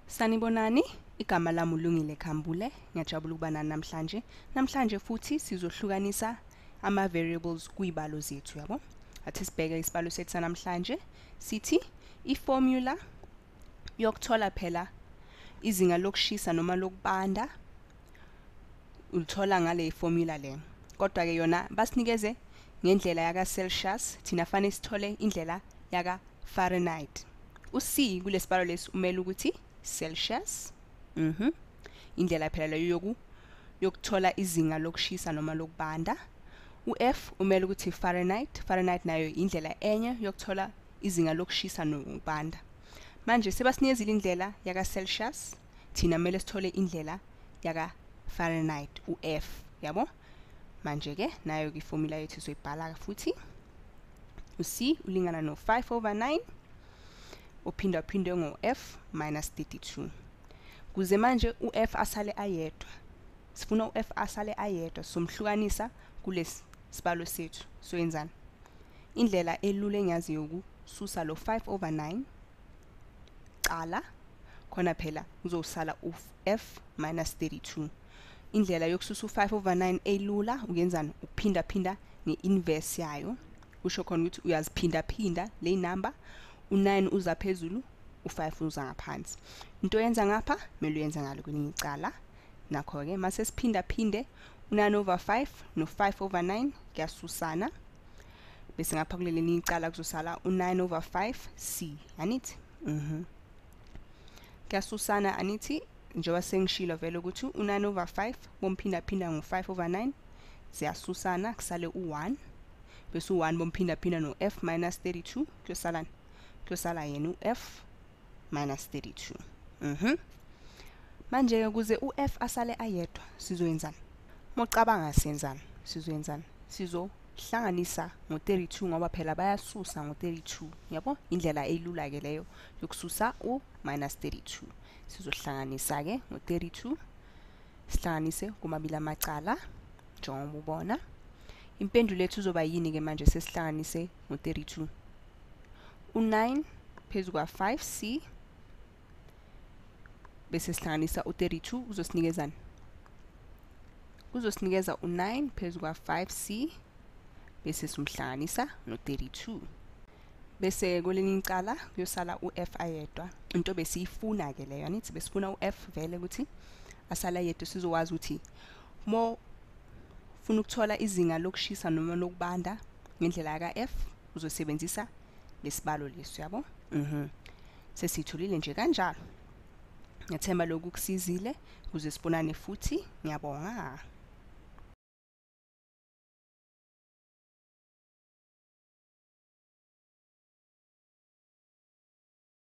Sanibonani, igama lami uLungile Khambule. Ngiyajabula ukuba nani namhlanje. Namhlanje futhi sizohlukanisa ama variables kuyibalo zethu, yabo. Athi sibheke isibalo sethu sanamhlanje. Sithi iformula yokuthola phela izinga lokushisa noma lokubanda ulithola ngale formula le. Kodwa ke yona basinikeze ngendlela yaka Celsius, thina fanele sithole indlela yaka Fahrenheit. U-C kulesibalo lesi umele ukuthi Celsius. Indlela phela leyo yokuthola izinga lokushisa noma lokubanda. U-F umele ukuthi Fahrenheit. Fahrenheit nayo indlela enye yokuthola izinga lokushisa nokubanda. Manje sebasinikezile indlela yaka Celsius, thina kumele sithole indlela yaka Fahrenheit, u-F, yabo. Manje ke nayo ke formula yethu sizoyibhala futhi. U-C ulingana no 5/9 uphinda phindwe ngo-F minus 32. Kuze manje u-F asale ayedwa. Sifuna u-F asale ayedwa, somhlukanisa kulesi sibalo sethu. So yenzani? Indlela elula engiyaziyo ukususa lo 5/9 qala khona phela uzosala u-F minus 32. Indlela yokususa u-5/9 elula uyenzani? Uphinda phinda nge-inverse yayo. Kusho khona ukuthi uyaziphinda phinda le number, u9 uza phezulu, u5 uza ngaphansi. Into yenza ngapha kumele uyenze ngalo kwelinye icala. Nakho ke mase siphinda phinde u9/5 no5/9 kuyasusana. Bese ngapha kuleli icala kuzosala u9/5 C, anithi? Kuyasusana anithi njengoba sengishilo vele ukuthi u9/5 bomphinda phinda ngo5/9 ziyasusana kusale u1. Bese u1 bomphinda phinda no-F minus 32 kuyosalani? Kuyosala yena u-F minus 32. Manje ukuze u-F asale ayedwa sizoyenzani? Mocabanga senzani? Sizoyenzani? Sizohlanganisa ngo32 ngoba phela bayasusa ngo32, yabo? Indlela elula ke leyo yokususa u-minus 32. Sizohlanganisa ke ngo32 sihlanganise kumabili amacala njengoba ubona. Impendulo yethu izoba yini ke manje sesihlanganise ngo32? U9 phezu kwa5C bese sihlanganisa u32 uzosinikezani? Uzosinikeza u9 phezu kwa5C bese simhlanganisa no32. Bese kwelinye icala kuyosala u-F ayedwa. Into besiyifuna ke leyo, anithi besifuna u-F vele ukuthi asala yedwa sizowazi ukuthi mo ufuna ukuthola izinga lokushisa noma lokubanda ngendlela yaka F uzosebenzisa lesibalo leso, yabo. Sesitholile nje kanjalo. Ngiyathemba lokhu kusizile kuze sibonane futhi. Ngiyabonga.